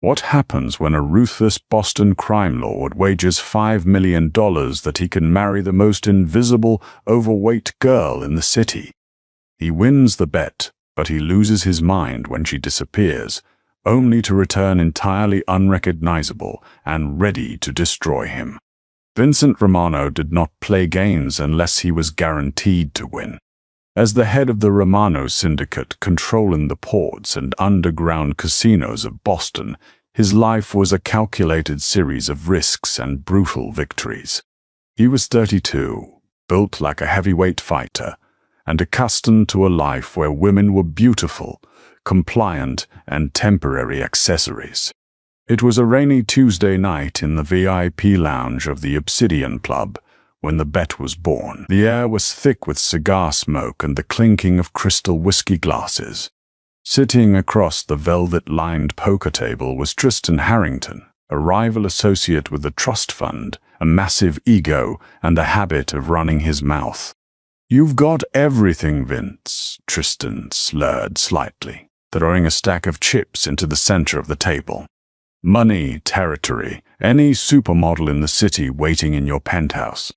What happens when a ruthless Boston crime lord wagers $5 million that he can marry the most invisible, overweight girl in the city? He wins the bet, but he loses his mind when she disappears, only to return entirely unrecognizable and ready to destroy him. Vincent Romano did not play games unless he was guaranteed to win. As the head of the Romano syndicate controlling the ports and underground casinos of Boston, his life was a calculated series of risks and brutal victories. He was 32, built like a heavyweight fighter, and accustomed to a life where women were beautiful, compliant, and temporary accessories. It was a rainy Tuesday night in the VIP lounge of the Obsidian Club when the bet was born. The air was thick with cigar smoke and the clinking of crystal whiskey glasses. Sitting across the velvet-lined poker table was Tristan Harrington, a rival associate with the trust fund, a massive ego, and the habit of running his mouth. "You've got everything, Vince," Tristan slurred slightly, throwing a stack of chips into the center of the table. "Money, territory, any supermodel in the city waiting in your penthouse.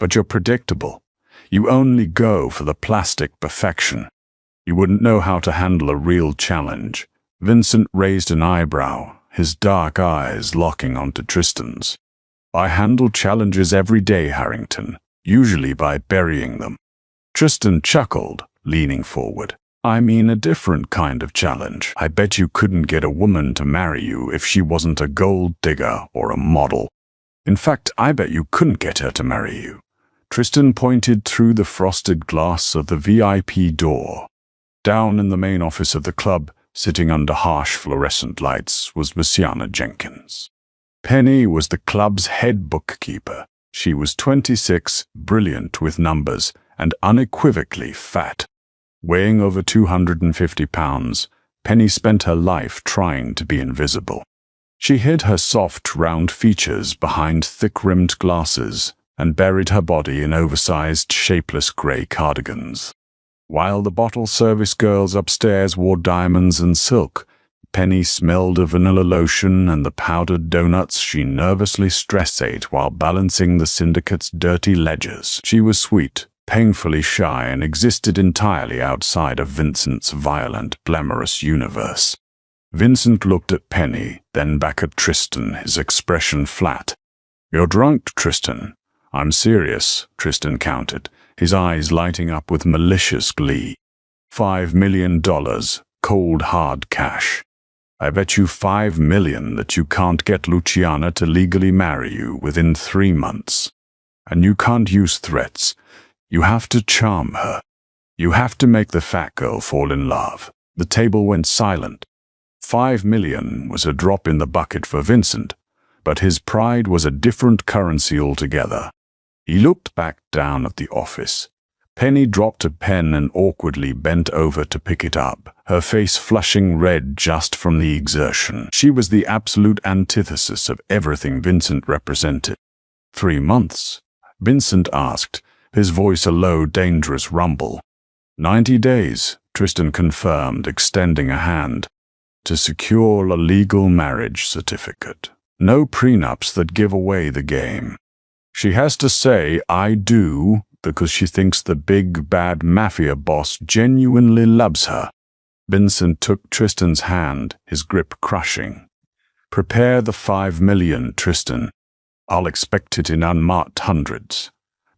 But you're predictable. You only go for the plastic perfection. You wouldn't know how to handle a real challenge." Vincent raised an eyebrow, his dark eyes locking onto Tristan's. "I handle challenges every day, Harrington, usually by burying them." Tristan chuckled, leaning forward. "I mean a different kind of challenge. I bet you couldn't get a woman to marry you if she wasn't a gold digger or a model. In fact, I bet you couldn't get her to marry you." Tristan pointed through the frosted glass of the VIP door. Down in the main office of the club, sitting under harsh fluorescent lights, was Luciana Jenkins. Penny was the club's head bookkeeper. She was 26, brilliant with numbers, and unequivocally fat. Weighing over 250 pounds, Penny spent her life trying to be invisible. She hid her soft, round features behind thick-rimmed glasses and buried her body in oversized, shapeless grey cardigans. While the bottle service girls upstairs wore diamonds and silk, Penny smelled of vanilla lotion and the powdered donuts she nervously stress-ate while balancing the syndicate's dirty ledgers. She was sweet, painfully shy, and existed entirely outside of Vincent's violent, glamorous universe. Vincent looked at Penny, then back at Tristan, his expression flat. "You're drunk, Tristan." "I'm serious," Tristan countered, his eyes lighting up with malicious glee. $5 million, cold hard cash. I bet you $5 million that you can't get Luciana to legally marry you within 3 months. And you can't use threats. You have to charm her. You have to make the fat girl fall in love." The table went silent. $5 million was a drop in the bucket for Vincent, but his pride was a different currency altogether. He looked back down at the office. Penny dropped a pen and awkwardly bent over to pick it up, her face flushing red just from the exertion. She was the absolute antithesis of everything Vincent represented. 3 months? Vincent asked, his voice a low, dangerous rumble. 90 days, Tristan confirmed, extending a hand. To secure a legal marriage certificate. No prenups that give away the game. She has to say, "I do," because she thinks the big, bad Mafia boss genuinely loves her. Vincent took Tristan's hand, his grip crushing. "Prepare the $5 million, Tristan. I'll expect it in unmarked hundreds."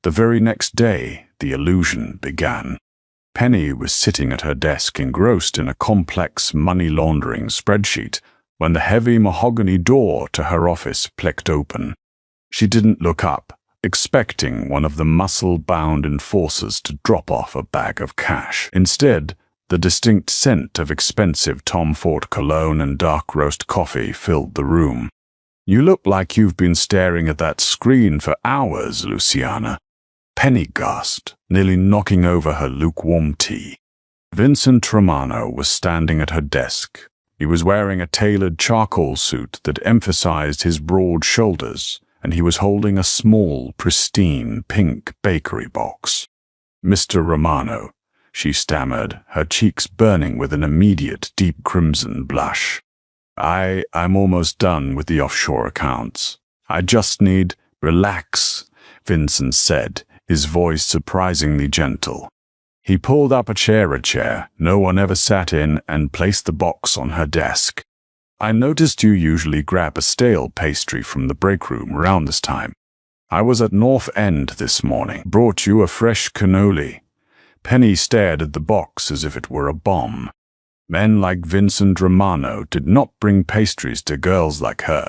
The very next day, the illusion began. Penny was sitting at her desk engrossed in a complex money-laundering spreadsheet when the heavy mahogany door to her office clicked open. She didn't look up, expecting one of the muscle-bound enforcers to drop off a bag of cash. Instead, the distinct scent of expensive Tom Ford cologne and dark roast coffee filled the room. "You look like you've been staring at that screen for hours, Luciana." Penny gasped, nearly knocking over her lukewarm tea. Vincent Romano was standing at her desk. He was wearing a tailored charcoal suit that emphasized his broad shoulders, and he was holding a small, pristine, pink bakery box. "Mr. Romano," she stammered, her cheeks burning with an immediate deep crimson blush. I'm almost done with the offshore accounts. I just need— Relax, Vincent said, his voice surprisingly gentle. He pulled up a chair no one ever sat in and placed the box on her desk. I noticed you usually grab a stale pastry from the break room around this time. I was at North End this morning. Brought you a fresh cannoli. Penny stared at the box as if it were a bomb. Men like Vincent Romano did not bring pastries to girls like her.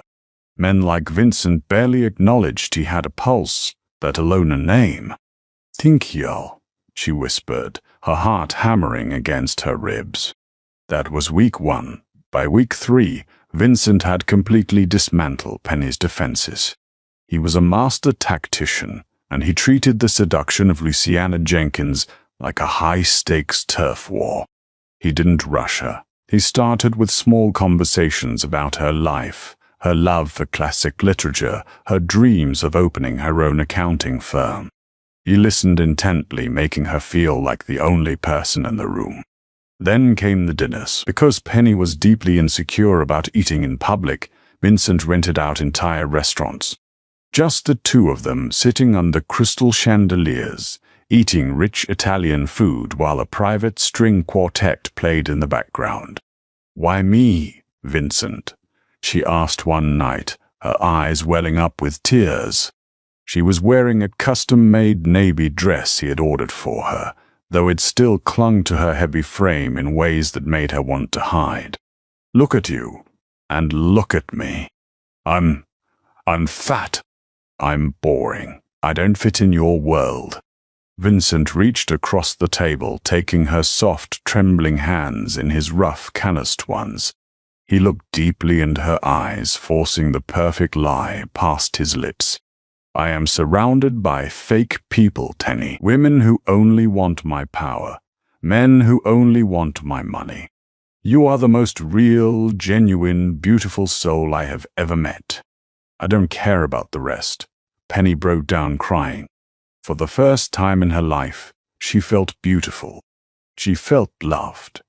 Men like Vincent barely acknowledged he had a pulse, let alone a name. Tinkyell, she whispered, her heart hammering against her ribs. That was week 1. By week 3, Vincent had completely dismantled Penny's defenses. He was a master tactician, and he treated the seduction of Luciana Jenkins like a high-stakes turf war. He didn't rush her. He started with small conversations about her life, her love for classic literature, her dreams of opening her own accounting firm. He listened intently, making her feel like the only person in the room. Then came the dinners. Because Penny was deeply insecure about eating in public, Vincent rented out entire restaurants. Just the two of them sitting under crystal chandeliers, eating rich Italian food while a private string quartet played in the background. "Why me, Vincent?" she asked one night, her eyes welling up with tears. She was wearing a custom-made navy dress he had ordered for her, though it still clung to her heavy frame in ways that made her want to hide. "Look at you, and look at me. I'm fat. I'm boring. I don't fit in your world." Vincent reached across the table, taking her soft, trembling hands in his rough, calloused ones. He looked deeply into her eyes, forcing the perfect lie past his lips. "I am surrounded by fake people, Tenny. Women who only want my power. Men who only want my money. You are the most real, genuine, beautiful soul I have ever met. I don't care about the rest." Penny broke down crying. For the first time in her life, she felt beautiful. She felt loved.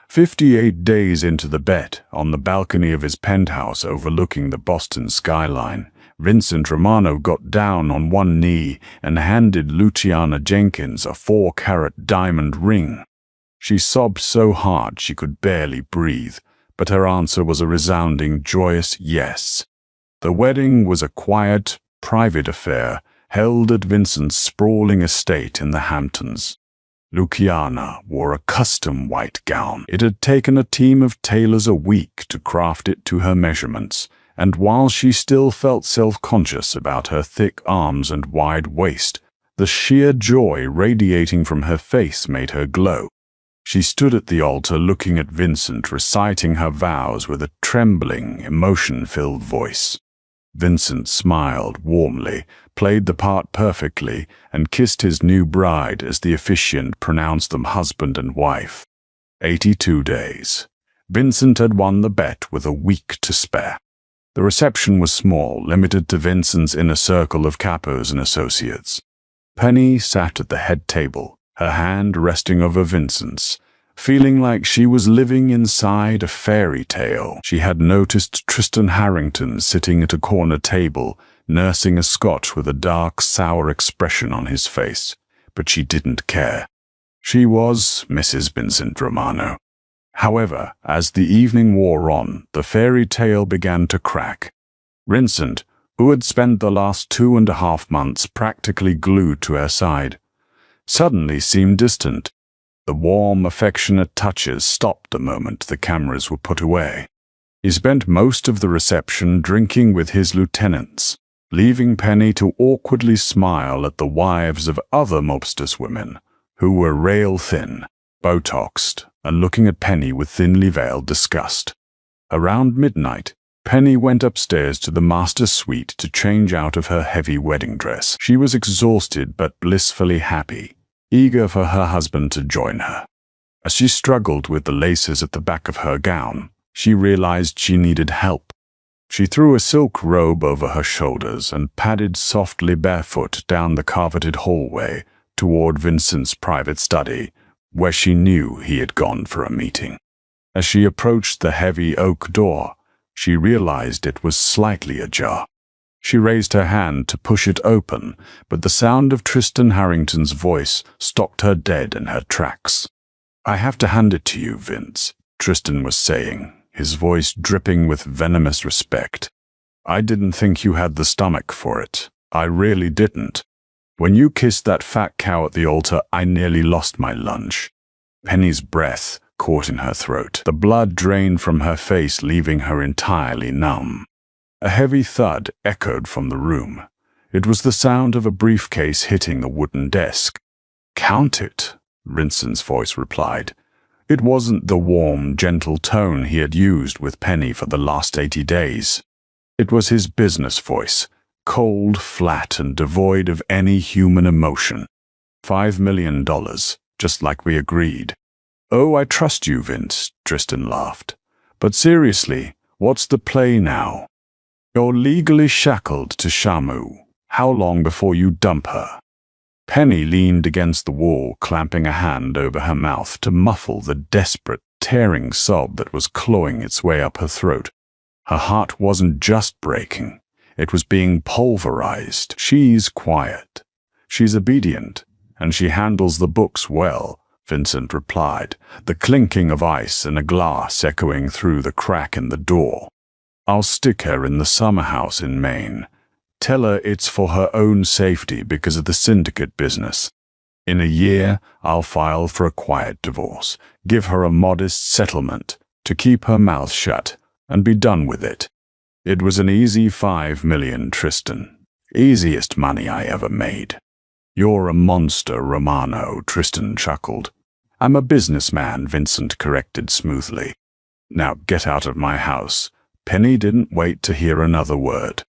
58 days into the bet, on the balcony of his penthouse overlooking the Boston skyline, Vincent Romano got down on one knee and handed Luciana Jenkins a 4-carat diamond ring. She sobbed so hard she could barely breathe, but her answer was a resounding, joyous yes. The wedding was a quiet, private affair held at Vincent's sprawling estate in the Hamptons. Luciana wore a custom white gown. It had taken a team of tailors a week to craft it to her measurements, and while she still felt self-conscious about her thick arms and wide waist, the sheer joy radiating from her face made her glow. She stood at the altar looking at Vincent, reciting her vows with a trembling, emotion-filled voice. Vincent smiled warmly, played the part perfectly, and kissed his new bride as the officiant pronounced them husband and wife. 82 days. Vincent had won the bet with a week to spare. The reception was small, limited to Vincent's inner circle of capos and associates. Penny sat at the head table, her hand resting over Vincent's, feeling like she was living inside a fairy tale. She had noticed Tristan Harrington sitting at a corner table, nursing a scotch with a dark, sour expression on his face, but she didn't care. She was Mrs. Vincent Romano. However, as the evening wore on, the fairy tale began to crack. Vincent, who had spent the last 2.5 months practically glued to her side, suddenly seemed distant. The warm, affectionate touches stopped the moment the cameras were put away. He spent most of the reception drinking with his lieutenants, leaving Penny to awkwardly smile at the wives of other mobsters women, who were rail-thin, Botoxed, and looking at Penny with thinly veiled disgust. Around midnight, Penny went upstairs to the master suite to change out of her heavy wedding dress. She was exhausted but blissfully happy, eager for her husband to join her. As she struggled with the laces at the back of her gown, she realized she needed help. She threw a silk robe over her shoulders and padded softly barefoot down the carpeted hallway toward Vincent's private study, where she knew he had gone for a meeting. As she approached the heavy oak door, She realized it was slightly ajar. She raised her hand to push it open, but the sound of Tristan Harrington's voice stopped her dead in her tracks. "I have to hand it to you, Vince," Tristan was saying, his voice dripping with venomous respect. "I didn't think you had the stomach for it. I really didn't. When you kissed that fat cow at the altar, I nearly lost my lunch." Penny's breath caught in her throat. The blood drained from her face, leaving her entirely numb. A heavy thud echoed from the room. It was the sound of a briefcase hitting the wooden desk. "Count it," Vincent's voice replied. It wasn't the warm, gentle tone he had used with Penny for the last 80 days. It was his business voice, cold, flat, and devoid of any human emotion. $5 million, just like we agreed. "Oh, I trust you, Vince," Tristan laughed. "But seriously, what's the play now? You're legally shackled to Shamu. How long before you dump her?" Penny leaned against the wall, clamping a hand over her mouth to muffle the desperate, tearing sob that was clawing its way up her throat. Her heart wasn't just breaking. It was being pulverized. "She's quiet. She's obedient, and she handles the books well," Vincent replied, the clinking of ice in a glass echoing through the crack in the door. "I'll stick her in the summer house in Maine. Tell her it's for her own safety because of the syndicate business. In a year, I'll file for a quiet divorce, give her a modest settlement to keep her mouth shut, and be done with it." It was an easy $5 million, Tristan. Easiest money I ever made. "You're a monster, Romano," Tristan chuckled. "I'm a businessman," Vincent corrected smoothly. "Now get out of my house." Penny didn't wait to hear another word.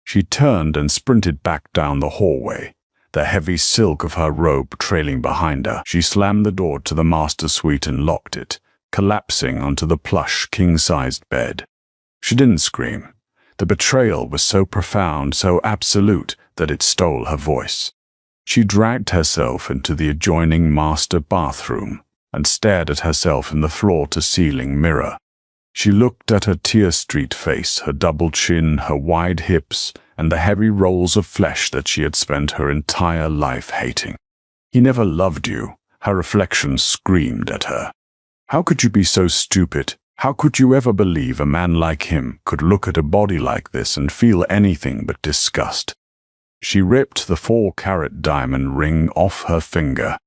She turned and sprinted back down the hallway, the heavy silk of her robe trailing behind her. She slammed the door to the master suite and locked it, collapsing onto the plush, king-sized bed. She didn't scream. The betrayal was so profound, so absolute, that it stole her voice. She dragged herself into the adjoining master bathroom and stared at herself in the floor-to-ceiling mirror. She looked at her tear-streaked face, her double chin, her wide hips, and the heavy rolls of flesh that she had spent her entire life hating. "He never loved you," her reflection screamed at her. "How could you be so stupid? How could you ever believe a man like him could look at a body like this and feel anything but disgust?" She ripped the 4-carat diamond ring off her finger.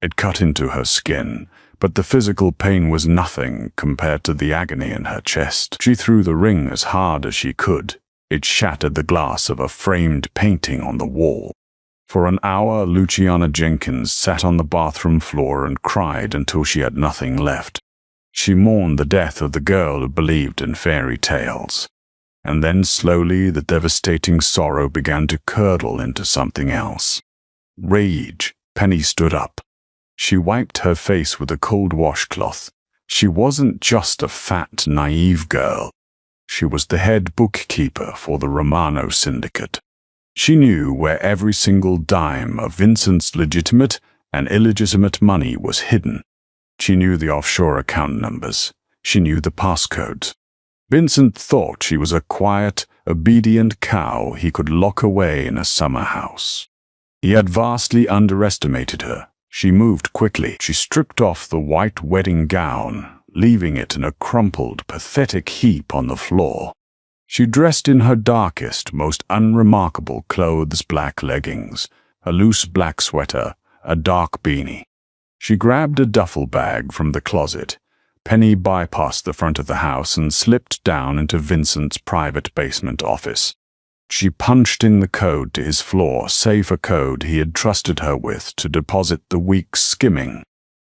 It cut into her skin, but the physical pain was nothing compared to the agony in her chest. She threw the ring as hard as she could. It shattered the glass of a framed painting on the wall. For an hour, Luciana Jenkins sat on the bathroom floor and cried until she had nothing left. She mourned the death of the girl who believed in fairy tales. And then slowly the devastating sorrow began to curdle into something else. Rage. Penny stood up. She wiped her face with a cold washcloth. She wasn't just a fat, naive girl. She was the head bookkeeper for the Romano syndicate. She knew where every single dime of Vincent's legitimate and illegitimate money was hidden. She knew the offshore account numbers. She knew the passcodes. Vincent thought she was a quiet, obedient cow he could lock away in a summer house. He had vastly underestimated her. She moved quickly. She stripped off the white wedding gown, leaving it in a crumpled, pathetic heap on the floor. She dressed in her darkest, most unremarkable clothes: black leggings, a loose black sweater, a dark beanie. She grabbed a duffel bag from the closet. Penny bypassed the front of the house and slipped down into Vincent's private basement office. She punched in the code to his floor safe, a code he had trusted her with to deposit the week's skimming.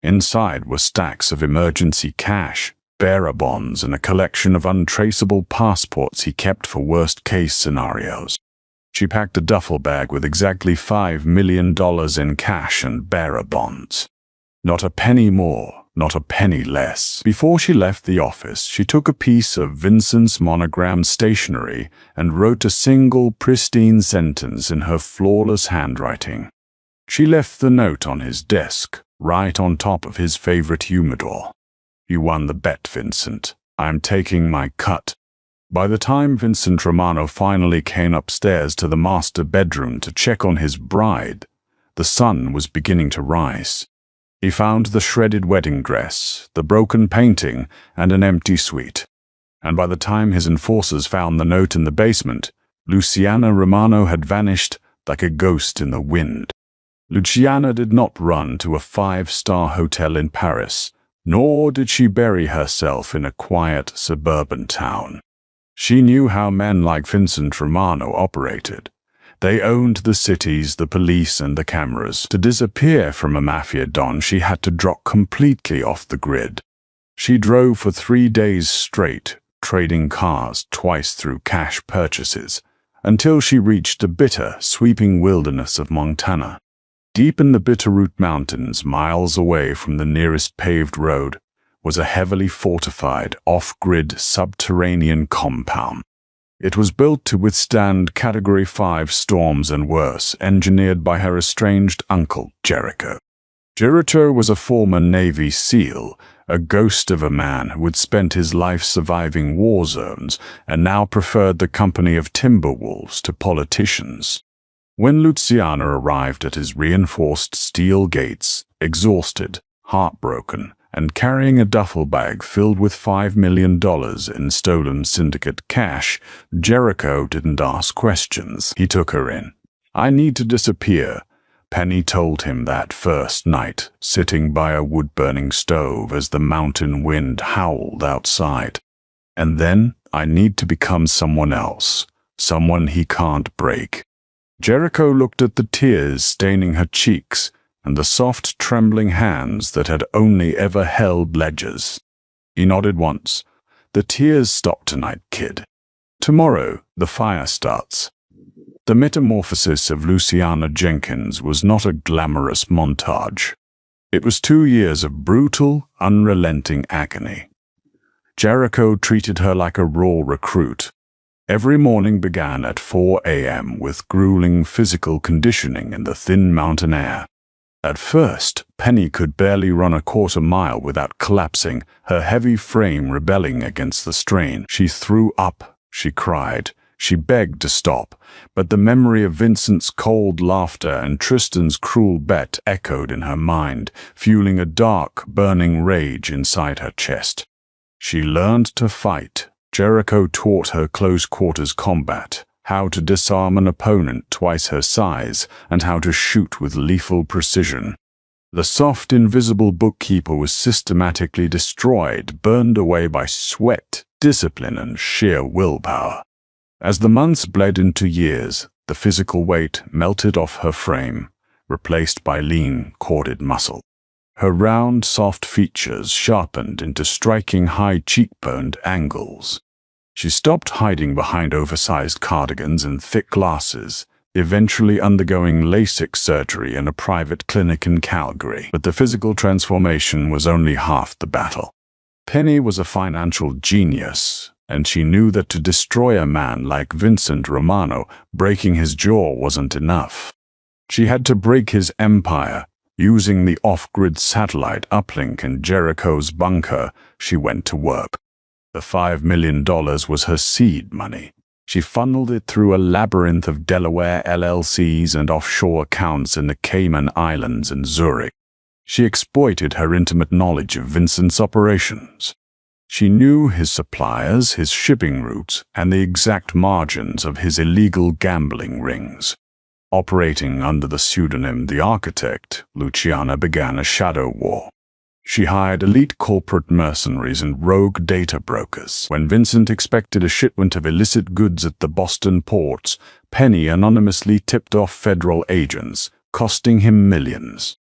Inside were stacks of emergency cash, bearer bonds, and a collection of untraceable passports he kept for worst-case scenarios. She packed a duffel bag with exactly $5 million in cash and bearer bonds. Not a penny more, not a penny less. Before she left the office, she took a piece of Vincent's monogram stationery and wrote a single pristine sentence in her flawless handwriting. She left the note on his desk, right on top of his favorite humidor. "You won the bet, Vincent. I'm taking my cut." By the time Vincent Romano finally came upstairs to the master bedroom to check on his bride, the sun was beginning to rise. He found the shredded wedding dress, the broken painting, and an empty suite. And by the time his enforcers found the note in the basement, Luciana Romano had vanished like a ghost in the wind. Luciana did not run to a five-star hotel in Paris, nor did she bury herself in a quiet suburban town. She knew how men like Vincent Romano operated. They owned the cities, the police, and the cameras. To disappear from a mafia don, she had to drop completely off the grid. She drove for 3 days straight, trading cars twice through cash purchases, until she reached a bitter, sweeping wilderness of Montana. Deep in the Bitterroot Mountains, miles away from the nearest paved road, was a heavily fortified, off-grid subterranean compound. It was built to withstand Category 5 storms and worse, engineered by her estranged uncle, Jericho. Jericho was a former Navy SEAL, a ghost of a man who had spent his life surviving war zones and now preferred the company of timber wolves to politicians. When Luciana arrived at his reinforced steel gates, exhausted, heartbroken, and carrying a duffel bag filled with $5 million in stolen syndicate cash, Jericho didn't ask questions. He took her in. "I need to disappear," Penny told him that first night, sitting by a wood-burning stove as the mountain wind howled outside. "And then I need to become someone else, someone he can't break." Jericho looked at the tears staining her cheeks and the soft, trembling hands that had only ever held ledgers. He nodded once. "The tears stop tonight, kid. Tomorrow, the fire starts." The metamorphosis of Luciana Jenkins was not a glamorous montage. It was 2 years of brutal, unrelenting agony. Jericho treated her like a raw recruit. Every morning began at 4 a.m. with grueling physical conditioning in the thin mountain air. At first, Penny could barely run a quarter mile without collapsing, her heavy frame rebelling against the strain. She threw up, she cried, she begged to stop, but the memory of Vincent's cold laughter and Tristan's cruel bet echoed in her mind, fueling a dark, burning rage inside her chest. She learned to fight. Jericho taught her close-quarters combat, how to disarm an opponent twice her size, and how to shoot with lethal precision. The soft, invisible bookkeeper was systematically destroyed, burned away by sweat, discipline, and sheer willpower. As the months bled into years, the physical weight melted off her frame, replaced by lean, corded muscle. Her round, soft features sharpened into striking high cheekboned angles. She stopped hiding behind oversized cardigans and thick glasses, eventually undergoing LASIK surgery in a private clinic in Calgary. But the physical transformation was only half the battle. Penny was a financial genius, and she knew that to destroy a man like Vincent Romano, breaking his jaw wasn't enough. She had to break his empire. Using the off-grid satellite uplink in Jericho's bunker, she went to work. The $5 million was her seed money. She funneled it through a labyrinth of Delaware LLCs and offshore accounts in the Cayman Islands and Zurich. She exploited her intimate knowledge of Vincent's operations. She knew his suppliers, his shipping routes, and the exact margins of his illegal gambling rings. Operating under the pseudonym The Architect, Luciana began a shadow war. She hired elite corporate mercenaries and rogue data brokers. When Vincent expected a shipment of illicit goods at the Boston ports, Penny anonymously tipped off federal agents, costing him millions.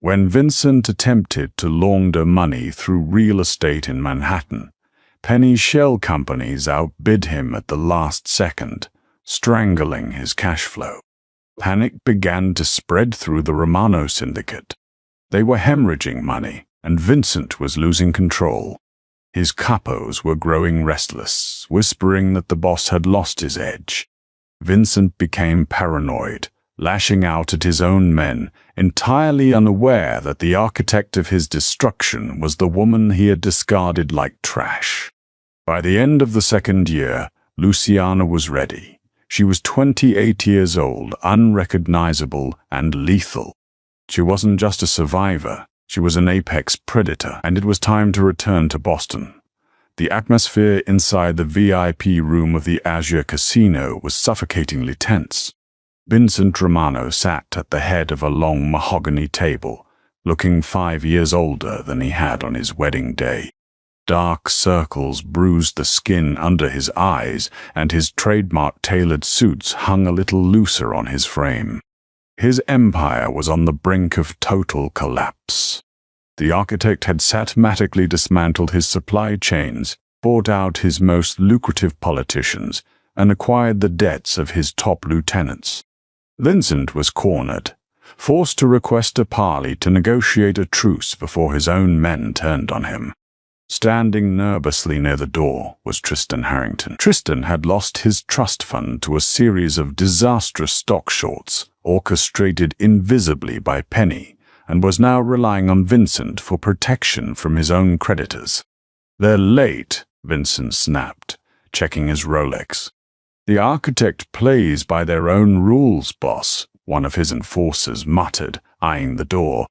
When Vincent attempted to launder money through real estate in Manhattan, Penny's shell companies outbid him at the last second, strangling his cash flow. Panic began to spread through the Romano syndicate. They were hemorrhaging money, and Vincent was losing control. His capos were growing restless, whispering that the boss had lost his edge. Vincent became paranoid, lashing out at his own men, entirely unaware that the architect of his destruction was the woman he had discarded like trash. By the end of the second year, Luciana was ready. She was 28 years old, unrecognizable and lethal. She wasn't just a survivor, she was an apex predator, and it was time to return to Boston. The atmosphere inside the VIP room of the Azure Casino was suffocatingly tense. Vincent Romano sat at the head of a long mahogany table, looking 5 years older than he had on his wedding day. Dark circles bruised the skin under his eyes, and his trademark tailored suits hung a little looser on his frame. His empire was on the brink of total collapse. The architect had systematically dismantled his supply chains, bought out his most lucrative politicians, and acquired the debts of his top lieutenants. Vincent was cornered, forced to request a parley to negotiate a truce before his own men turned on him. Standing nervously near the door was Tristan Harrington. Tristan had lost his trust fund to a series of disastrous stock shorts, orchestrated invisibly by Penny, and was now relying on Vincent for protection from his own creditors. "They're late," Vincent snapped, checking his Rolex. "The architect plays by their own rules, boss," one of his enforcers muttered, eyeing the door.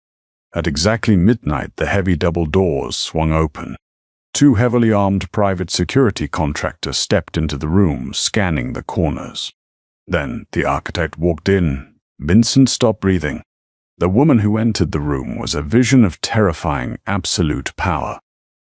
At exactly midnight, the heavy double doors swung open. 2 heavily armed private security contractors stepped into the room, scanning the corners. Then the architect walked in. Vincent stopped breathing. The woman who entered the room was a vision of terrifying, absolute power.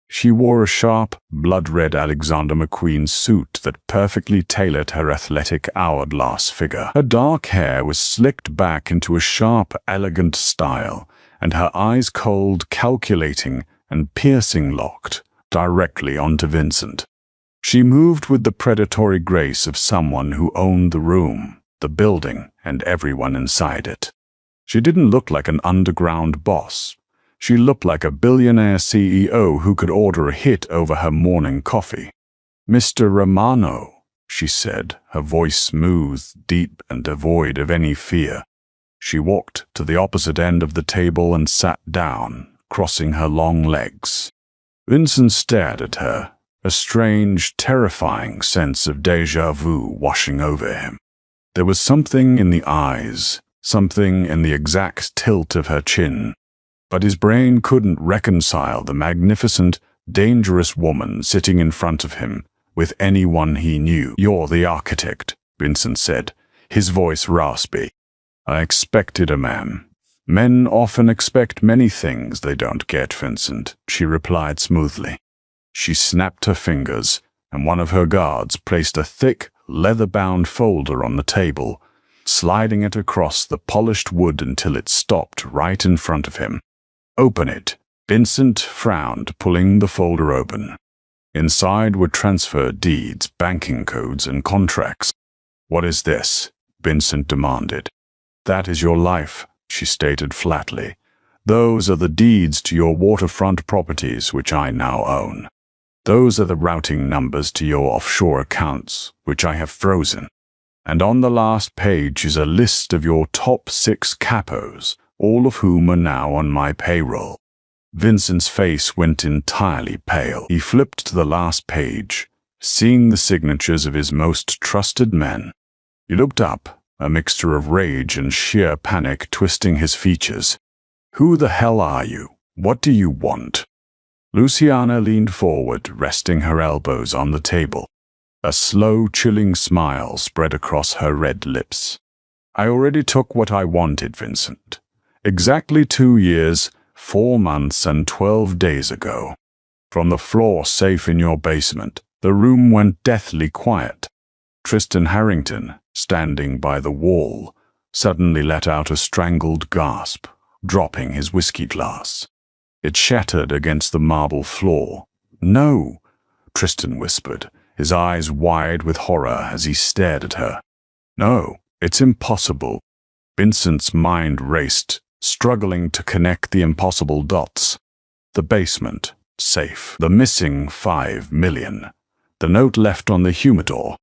She wore a sharp, blood-red Alexander McQueen suit that perfectly tailored her athletic, hourglass figure. Her dark hair was slicked back into a sharp, elegant style, and her eyes cold, calculating, and piercing locked directly onto Vincent. She moved with the predatory grace of someone who owned the room, the building, and everyone inside it. She didn't look like an underground boss. She looked like a billionaire CEO who could order a hit over her morning coffee. "Mr. Romano," she said, her voice smooth, deep, and devoid of any fear. She walked to the opposite end of the table and sat down, crossing her long legs. Vincent stared at her, a strange, terrifying sense of déjà vu washing over him. There was something in the eyes, something in the exact tilt of her chin, but his brain couldn't reconcile the magnificent, dangerous woman sitting in front of him with anyone he knew. "You're the architect," Vincent said, his voice raspy. "I expected a ma'am." "Men often expect many things they don't get, Vincent," she replied smoothly. She snapped her fingers, and one of her guards placed a thick, leather-bound folder on the table, sliding it across the polished wood until it stopped right in front of him. "Open it." Vincent frowned, pulling the folder open. Inside were transfer deeds, banking codes, and contracts. "What is this?" Vincent demanded. "That is your life," she stated flatly. "Those are the deeds to your waterfront properties, which I now own. Those are the routing numbers to your offshore accounts, which I have frozen. And on the last page is a list of your top 6 capos, all of whom are now on my payroll." Vincent's face went entirely pale. He flipped to the last page, seeing the signatures of his most trusted men. He looked up, a mixture of rage and sheer panic twisting his features. "Who the hell are you? What do you want?" Luciana leaned forward, resting her elbows on the table. A slow, chilling smile spread across her red lips. "I already took what I wanted, Vincent. Exactly 2 years, 4 months, and 12 days ago. From the floor safe in your basement, the room went deathly quiet. Tristan Harrington, standing by the wall, suddenly let out a strangled gasp, dropping his whiskey glass. It shattered against the marble floor. "No," Tristan whispered, his eyes wide with horror as he stared at her. "No, it's impossible." Vincent's mind raced, struggling to connect the impossible dots. The basement, safe, the missing 5 million, the note left on the humidor.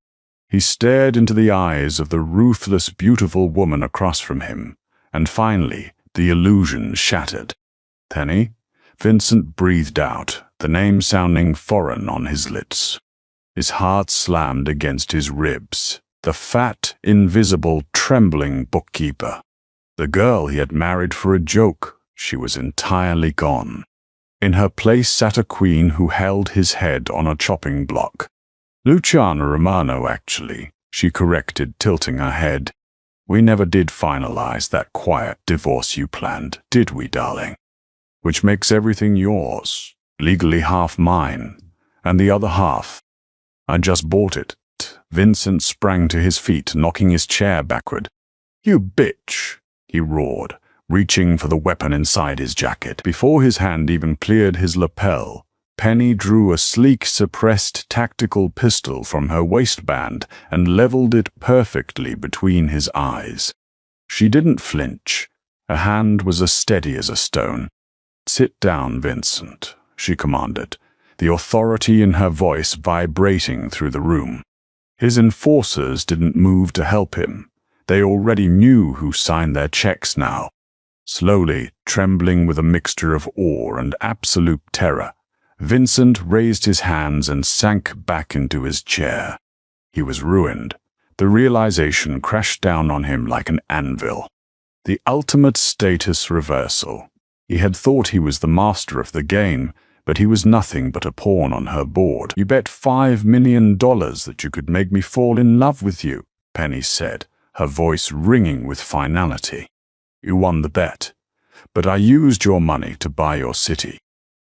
He stared into the eyes of the ruthless, beautiful woman across from him, and finally, the illusion shattered. "Penny?" Vincent breathed out, the name sounding foreign on his lips. His heart slammed against his ribs. The fat, invisible, trembling bookkeeper. The girl he had married for a joke. She was entirely gone. In her place sat a queen who held his head on a chopping block. Luciana Romano, actually, she corrected, tilting her head. We never did finalize that quiet divorce you planned, did we, darling? Which makes everything yours, legally half mine, and the other half. I just bought it. Vincent sprang to his feet, knocking his chair backward. You bitch, he roared, reaching for the weapon inside his jacket. Before his hand even cleared his lapel, Penny drew a sleek, suppressed tactical pistol from her waistband and leveled it perfectly between his eyes. She didn't flinch. Her hand was as steady as a stone. Sit down, Vincent, she commanded, the authority in her voice vibrating through the room. His enforcers didn't move to help him. They already knew who signed their checks now. Slowly, trembling with a mixture of awe and absolute terror, Vincent raised his hands and sank back into his chair. He was ruined. The realization crashed down on him like an anvil. The ultimate status reversal. He had thought he was the master of the game, but he was nothing but a pawn on her board. You bet $5 million that you could make me fall in love with you, Penny said, her voice ringing with finality. You won the bet, but I used your money to buy your city.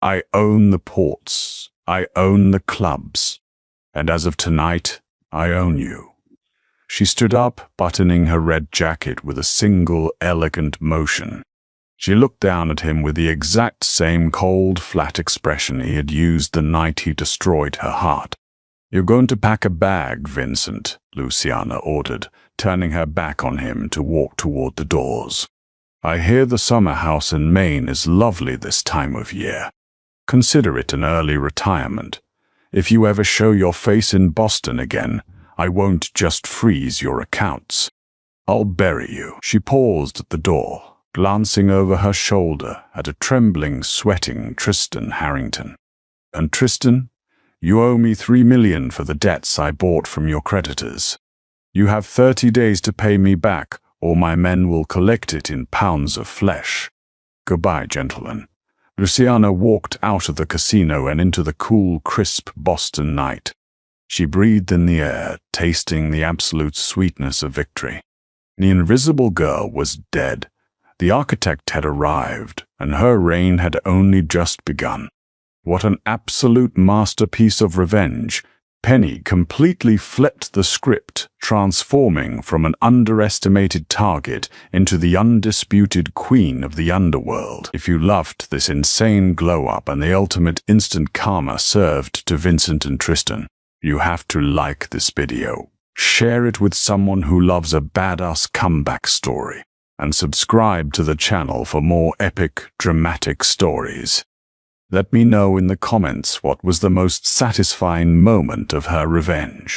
I own the ports, I own the clubs, and as of tonight, I own you. She stood up, buttoning her red jacket with a single elegant motion. She looked down at him with the exact same cold, flat expression he had used the night he destroyed her heart. You're going to pack a bag, Vincent, Luciana ordered, turning her back on him to walk toward the doors. I hear the summer house in Maine is lovely this time of year. Consider it an early retirement. If you ever show your face in Boston again, I won't just freeze your accounts. I'll bury you. She paused at the door, glancing over her shoulder at a trembling, sweating Tristan Harrington. And Tristan, you owe me $3 million for the debts I bought from your creditors. You have 30 days to pay me back, or my men will collect it in pounds of flesh. Goodbye, gentlemen. Luciana walked out of the casino and into the cool, crisp Boston night. She breathed in the air, tasting the absolute sweetness of victory. The invisible girl was dead. The architect had arrived, and her reign had only just begun. What an absolute masterpiece of revenge! Penny completely flipped the script, transforming from an underestimated target into the undisputed queen of the underworld. If you loved this insane glow-up and the ultimate instant karma served to Vincent and Tristan, you have to like this video, share it with someone who loves a badass comeback story, and subscribe to the channel for more epic, dramatic stories. Let me know in the comments what was the most satisfying moment of her revenge.